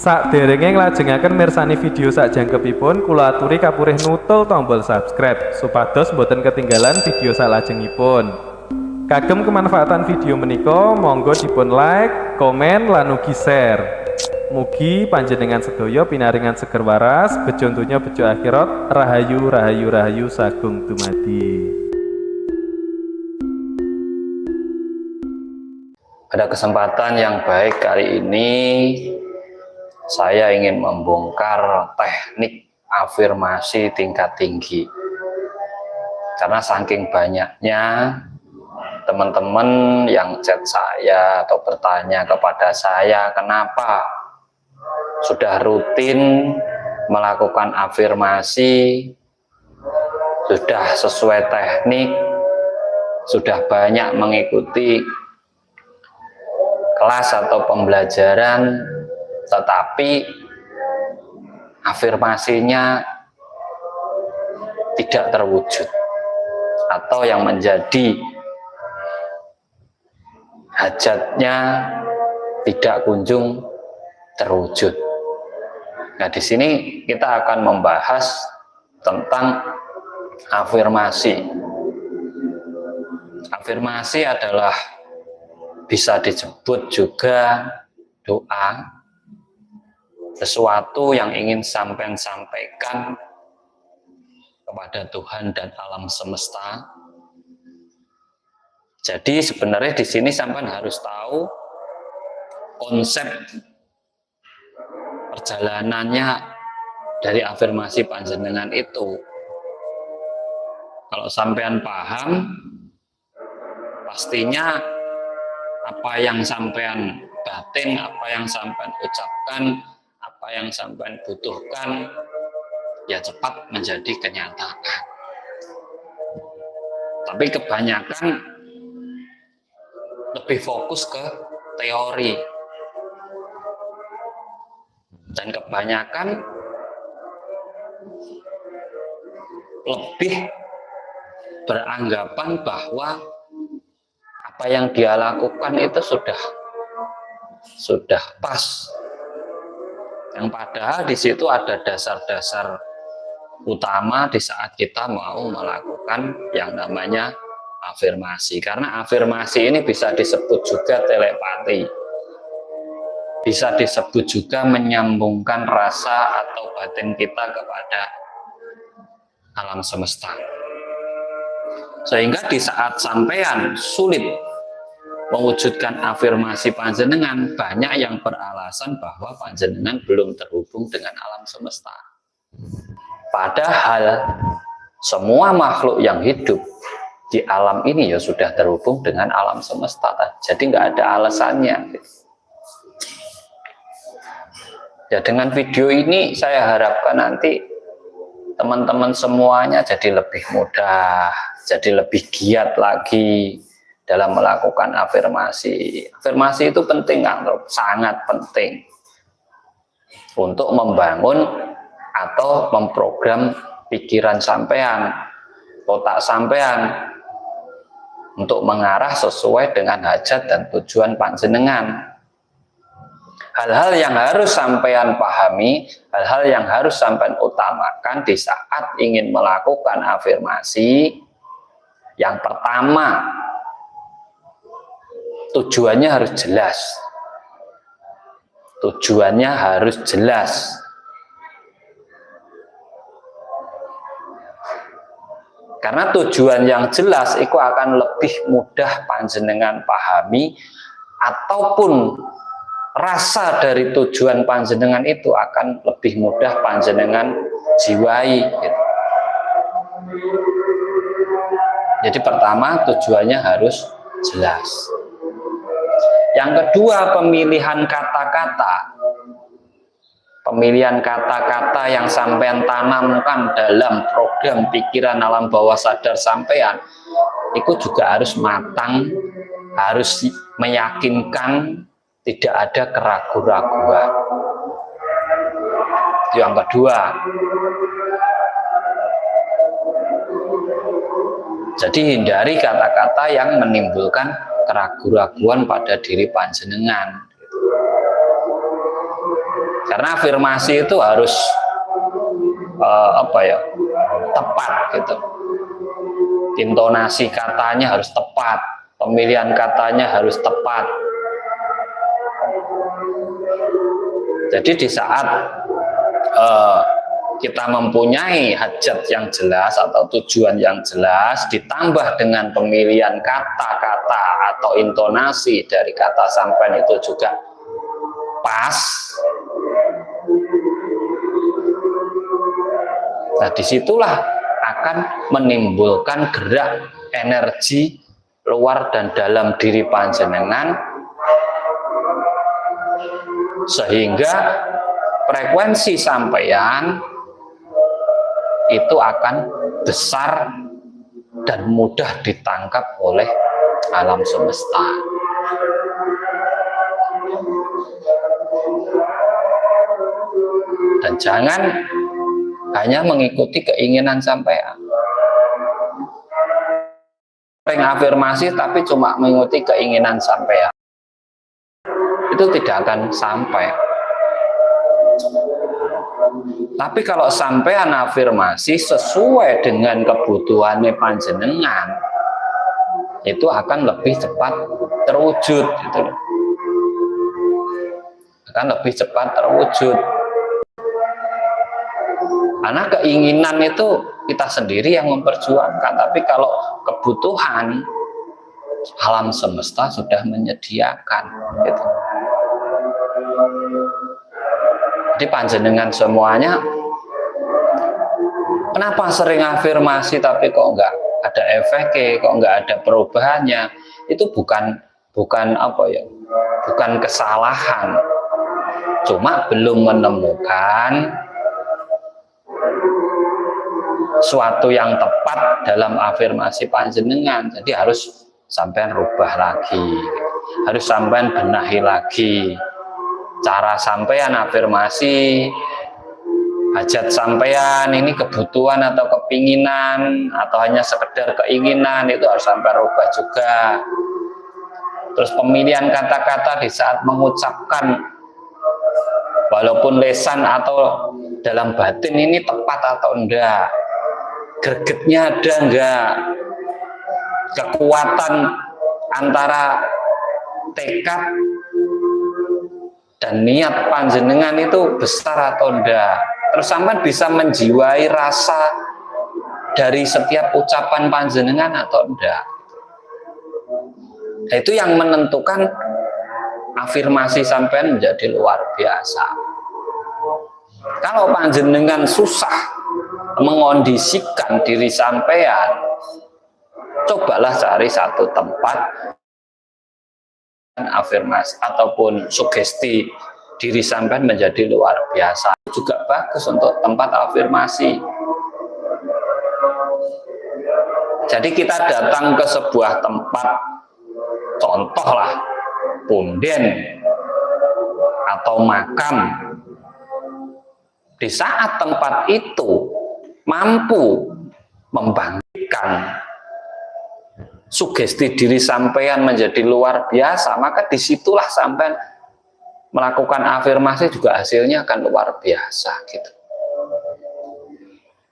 Sakderenge nglajengaken mirsani video sakjangkepipun, kula aturi kapurih nutul tombol subscribe supados boten ketinggalan video salajengipun. Kagem kemanfaatan video menika, monggo dipun like, komen, lan ugi share. Mugi panjenengan sedaya pinaringan seger waras, bejo donya bejo akhirat, rahayu rahayu rahayu sagung dumadi. Pada kesempatan yang baik kali ini, saya ingin membongkar teknik afirmasi tingkat tinggi. Karena saking banyaknya teman-teman yang chat saya atau bertanya kepada saya, kenapa sudah rutin melakukan afirmasi, sudah sesuai teknik, sudah banyak mengikuti kelas atau pembelajaran, tetapi afirmasinya tidak terwujud, atau yang menjadi hajatnya tidak kunjung terwujud. Nah, di sini kita akan membahas tentang afirmasi. Afirmasi adalah bisa disebut juga doa, sesuatu yang ingin sampean sampaikan kepada Tuhan dan alam semesta. Jadi sebenarnya di sini sampean harus tahu konsep perjalanannya dari afirmasi panjenengan itu. Kalau sampean paham, pastinya apa yang sampean batin, apa yang sampean ucapkan, apa yang sampean butuhkan, ya cepat menjadi kenyataan. Tapi kebanyakan lebih fokus ke teori, dan kebanyakan lebih beranggapan bahwa apa yang dia lakukan itu sudah pas. Yang padahal di situ ada dasar-dasar utama di saat kita mau melakukan yang namanya afirmasi. Karena afirmasi ini bisa disebut juga telepati, bisa disebut juga menyambungkan rasa atau batin kita kepada alam semesta. Sehingga di saat sampean sulit mewujudkan afirmasi panjenengan, banyak yang beralasan bahwa panjenengan belum terhubung dengan alam semesta. Padahal semua makhluk yang hidup di alam ini ya sudah terhubung dengan alam semesta. Jadi nggak ada alasannya. Ya, dengan video ini saya harapkan nanti teman-teman semuanya jadi lebih mudah, jadi lebih giat lagi dalam melakukan afirmasi. Afirmasi itu penting, sangat penting untuk membangun atau memprogram pikiran sampean, otak sampean untuk mengarah sesuai dengan hajat dan tujuan panjenengan. Hal-hal yang harus sampean pahami, hal-hal yang harus sampean utamakan di saat ingin melakukan afirmasi. Yang pertama, tujuannya harus jelas. Tujuannya harus jelas. Karena tujuan yang jelas itu akan lebih mudah panjenengan pahami, ataupun rasa dari tujuan panjenengan itu akan lebih mudah panjenengan jiwai. Gitu. Jadi pertama, tujuannya harus jelas. Yang kedua, pemilihan kata-kata. Pemilihan kata-kata yang sampean tanamkan dalam program pikiran alam bawah sadar sampean itu juga harus matang, harus meyakinkan, tidak ada keraguan-raguan. Yang kedua, jadi hindari kata-kata yang menimbulkan keraguan-raguan pada diri panjenengan. Karena afirmasi itu harus tepat gitu. Intonasi katanya harus tepat, pemilihan katanya harus tepat. Jadi di saat kita mempunyai hajat yang jelas atau tujuan yang jelas, ditambah dengan pemilihan kata-kata atau intonasi dari kata sampean itu juga pas. Nah, disitulah akan menimbulkan gerak energi luar dan dalam diri panjenengan, sehingga frekuensi sampeyan itu akan besar dan mudah ditangkap oleh alam semesta. Dan jangan hanya mengikuti keinginan sampean. Afirmasi tapi cuma mengikuti keinginan sampean, itu tidak akan sampai. Tapi kalau sampean afirmasi sesuai dengan kebutuhannya panjenengan, itu akan lebih cepat terwujud gitu loh. Akan lebih cepat terwujud. Karena keinginan itu kita sendiri yang memperjuangkan, tapi kalau kebutuhan alam semesta sudah menyediakan gitu. Jadi panjenengan semuanya, kenapa sering afirmasi tapi kok nggak ada efeknya, kok nggak ada perubahannya? Itu bukan bukan kesalahan, cuma belum menemukan suatu yang tepat dalam afirmasi panjenengan. Jadi harus sampean rubah lagi, harus sampean benahi lagi cara sampean afirmasi, hajat sampean ini kebutuhan atau kepinginan atau hanya sekedar keinginan, itu harus sampean rubah juga. Terus pemilihan kata-kata di saat mengucapkan, walaupun lesan atau dalam batin, ini tepat atau enggak, gregetnya ada enggak, kekuatan antara tekad dan niat panjenengan itu besar atau enggak. Terus sampean bisa menjiwai rasa dari setiap ucapan panjenengan atau enggak. Nah, itu yang menentukan afirmasi sampean menjadi luar biasa. Kalau panjenengan susah mengondisikan diri sampean, cobalah cari satu tempat afirmasi ataupun sugesti diri sampean menjadi luar biasa. Juga bagus untuk tempat afirmasi. Jadi kita datang ke sebuah tempat, contohlah punden atau makam. Di saat tempat itu mampu membangkitkan sugesti diri sampean menjadi luar biasa, maka disitulah sampean melakukan afirmasi juga hasilnya akan luar biasa gitu.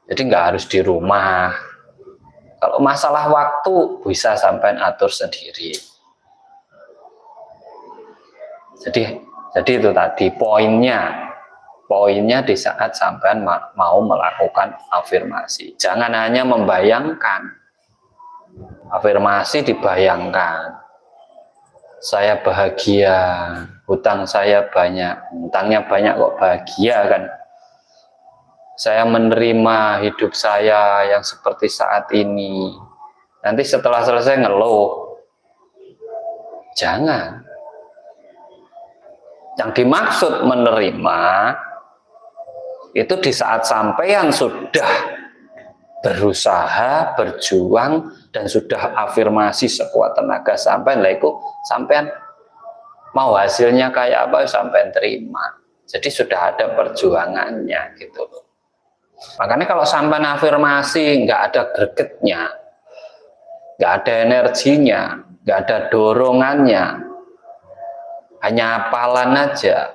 Jadi nggak harus di rumah. Kalau masalah waktu bisa sampean atur sendiri. Jadi itu tadi poinnya di saat sampean mau melakukan afirmasi. Jangan hanya membayangkan. Afirmasi dibayangkan, saya bahagia, hutang saya banyak, hutangnya banyak kok bahagia kan. Saya menerima hidup saya yang seperti saat ini. Nanti setelah selesai ngeluh. Jangan. Yang dimaksud menerima itu di saat sampean sudah berusaha, berjuang, dan sudah afirmasi sekuat tenaga sampean, lah itu sampean mau hasilnya kayak apa sampean terima. Jadi sudah ada perjuangannya gitu. Makanya kalau sampean afirmasi nggak ada gregetnya, nggak ada energinya, nggak ada dorongannya, hanya hafalan aja,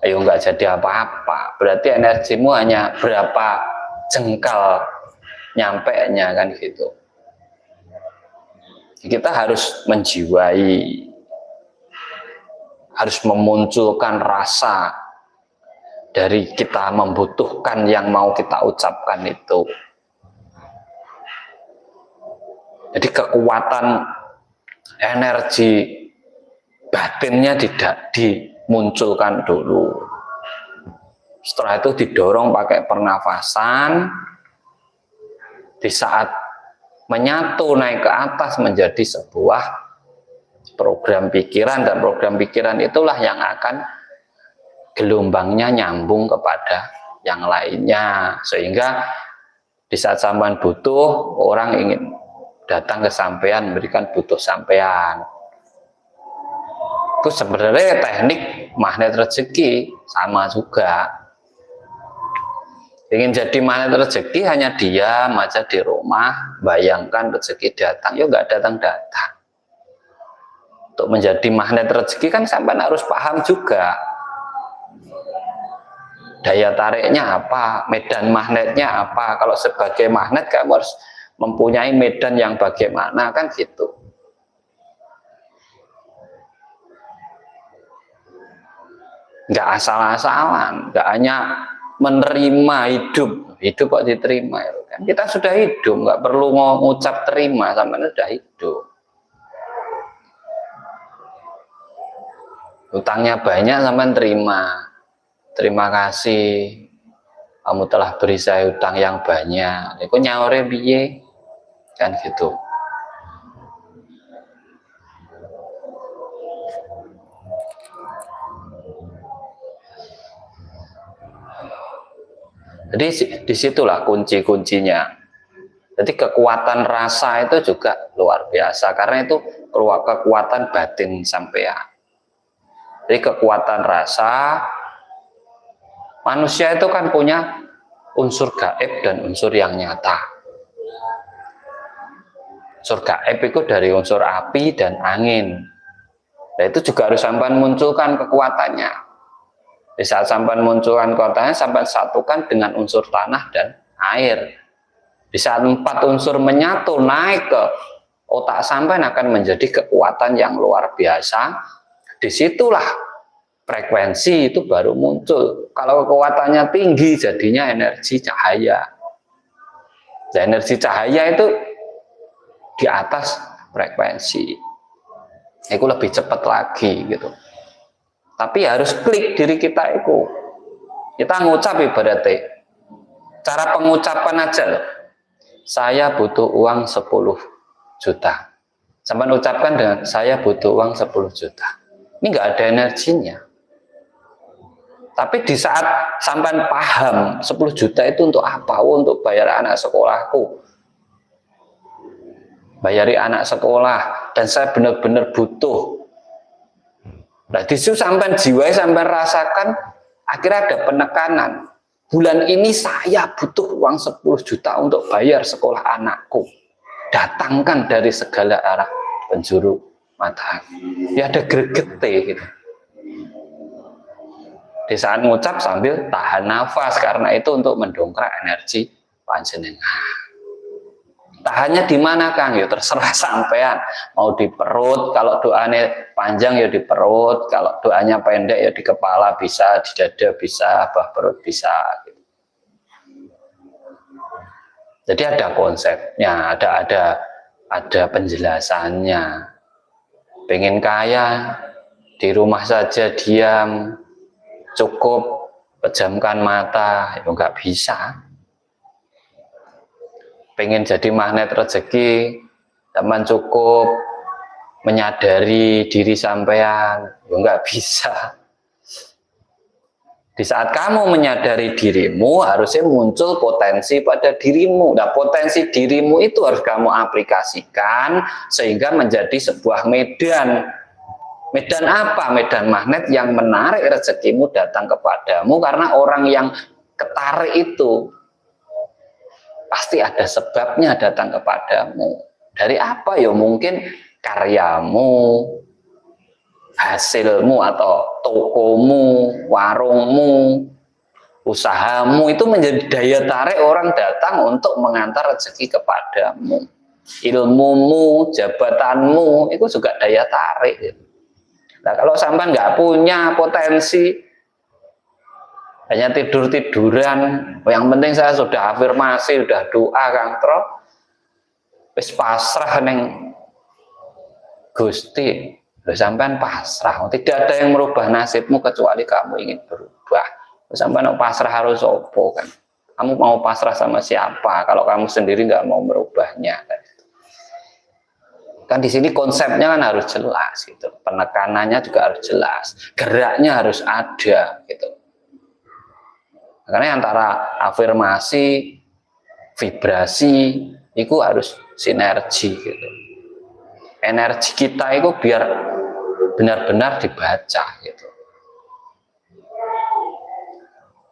ayo nggak jadi apa-apa. Berarti energimu hanya berapa jengkal nyampe-nya kan gitu. Kita harus menjiwai, harus memunculkan rasa dari kita membutuhkan yang mau kita ucapkan itu. Jadi kekuatan energi batinnya tidak dimunculkan dulu. Setelah itu didorong pakai pernafasan. Di saat menyatu naik ke atas menjadi sebuah program pikiran, dan program pikiran itulah yang akan gelombangnya nyambung kepada yang lainnya, sehingga di saat sampean butuh, orang ingin datang ke sampean, memberikan butuh sampean. Itu sebenarnya teknik magnet rezeki sama juga. Ingin jadi magnet rezeki hanya diam aja di rumah, bayangkan rezeki datang, ya nggak datang-datang. Untuk menjadi magnet rezeki kan sampean harus paham juga daya tariknya apa, medan magnetnya apa. Kalau sebagai magnet kamu harus mempunyai medan yang bagaimana, kan gitu. Nggak asal-asalan, nggak hanya menerima hidup kok diterima, kan kita sudah hidup, nggak perlu ngucap terima, sampai sudah hidup. Utangnya banyak sampai terima kasih, kamu telah beri saya utang yang banyak. Itu nyaure piye, kan gitu. Jadi disitulah kunci-kuncinya. Jadi kekuatan rasa itu juga luar biasa, karena itu kekuatan batin sampean. Jadi kekuatan rasa, manusia itu kan punya unsur gaib dan unsur yang nyata. Unsur gaib itu dari unsur api dan angin. Nah, itu juga harus sampean munculkan kekuatannya. Di saat sampean munculkan kekuatannya, sampean satukan dengan unsur tanah dan air. Di saat 4 unsur menyatu naik ke otak sampean, akan menjadi kekuatan yang luar biasa. Disitulah frekuensi itu baru muncul. Kalau kekuatannya tinggi, jadinya energi cahaya. Dan energi cahaya itu di atas frekuensi. Itu lebih cepat lagi gitu. Tapi harus klik diri kita itu. Kita ngucap ibaratnya. Cara pengucapan aja loh. Saya butuh uang 10 juta. Sampai ucapkan dengan saya butuh uang 10 juta. Ini nggak ada energinya. Tapi di saat sampai paham 10 juta itu untuk apa? Untuk bayar anak sekolahku. Bayari anak sekolah. Dan saya benar-benar butuh. Nah, disitu sampai jiwa, sampai rasakan, akhirnya ada penekanan. Bulan ini saya butuh uang 10 juta untuk bayar sekolah anakku. Datangkan dari segala arah penjuru matahari. Ya ada gregete gitu. Di saat ngucap sambil tahan nafas, karena itu untuk mendongkrak energi panjenengan. Tahannya di mana, Kang? Ya terserah sampean. Mau di perut, kalau doanya panjang ya di perut, kalau doanya pendek ya di kepala bisa, di dada bisa, bawah perut bisa. Jadi ada konsepnya, ada penjelasannya. Pengen kaya, di rumah saja diam, cukup pejamkan mata, ya nggak bisa. Pengen jadi magnet rezeki, teman cukup menyadari diri sampean, ya nggak bisa. Di saat kamu menyadari dirimu, harusnya muncul potensi pada dirimu. Nah, potensi dirimu itu harus kamu aplikasikan sehingga menjadi sebuah medan. Medan apa? Medan magnet yang menarik rezekimu datang kepadamu, karena orang yang ketarik itu pasti ada sebabnya datang kepadamu. Dari apa ya? Mungkin karyamu, hasilmu atau tokomu, warungmu, usahamu itu menjadi daya tarik orang datang untuk mengantar rezeki kepadamu. Ilmumu, jabatanmu itu juga daya tarik. Nah, kalau sampai nggak punya potensi, hanya tidur-tiduran, yang penting saya sudah afirmasi, sudah doa, Kang Tro, wis pasrah neng Gusti, sampean pasrah, tidak ada yang merubah nasibmu kecuali kamu ingin berubah. Sampean pasrah harus opo kan? Kamu mau pasrah sama siapa kalau kamu sendiri nggak mau merubahnya? Kan di sini konsepnya kan harus jelas gitu, penekanannya juga harus jelas, geraknya harus ada gitu. Karena antara afirmasi, vibrasi itu harus sinergi gitu. Energi kita itu biar benar-benar dibaca gitu.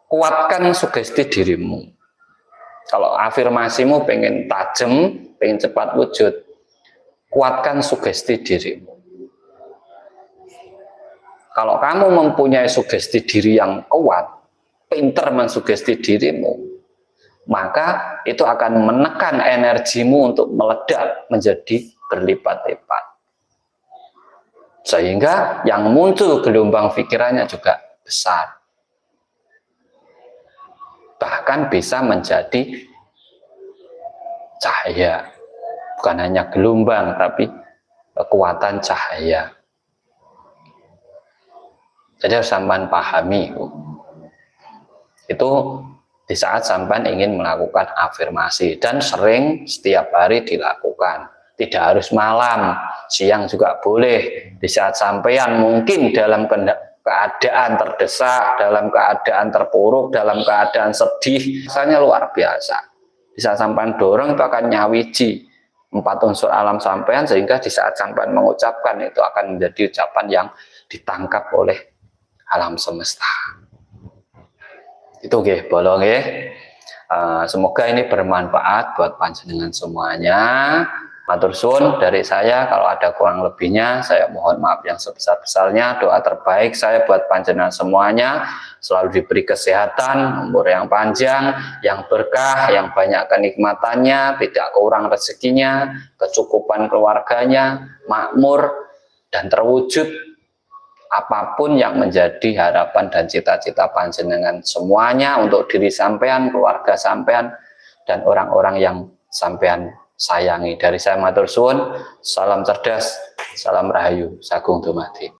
Kuatkan sugesti dirimu. Kalau afirmasimu pengen tajam, pengen cepat wujud, kuatkan sugesti dirimu. Kalau kamu mempunyai sugesti diri yang kuat, pinter mensugesti dirimu, maka itu akan menekan energimu untuk meledak menjadi berlipat-lipat. Sehingga yang muncul gelombang pikirannya juga besar. Bahkan bisa menjadi cahaya. Bukan hanya gelombang, tapi kekuatan cahaya. Jadi harus sampean pahami. Itu di saat sampean ingin melakukan afirmasi. Dan sering setiap hari dilakukan. Tidak harus malam, siang juga boleh. Di saat sampean mungkin dalam keadaan terdesak, dalam keadaan terpuruk, dalam keadaan sedih, rasanya luar biasa. Di saat sampean dorong itu akan nyawiji 4 unsur alam sampean, sehingga di saat sampean mengucapkan itu akan menjadi ucapan yang ditangkap oleh alam semesta. Itu nggih, bolong nggih. Semoga ini bermanfaat buat panjenengan semuanya. Matur suwun dari saya, kalau ada kurang lebihnya saya mohon maaf yang sebesar-besarnya. Doa terbaik saya buat panjenengan semuanya selalu diberi kesehatan, umur yang panjang, yang berkah, yang banyak kenikmatannya, tidak kurang rezekinya, kecukupan keluarganya, makmur dan terwujud apapun yang menjadi harapan dan cita-cita panjenengan semuanya untuk diri sampean, keluarga sampean, dan orang-orang yang sampean sayangi. Dari saya matur suwun, salam cerdas, salam rahayu, sagung dumadi.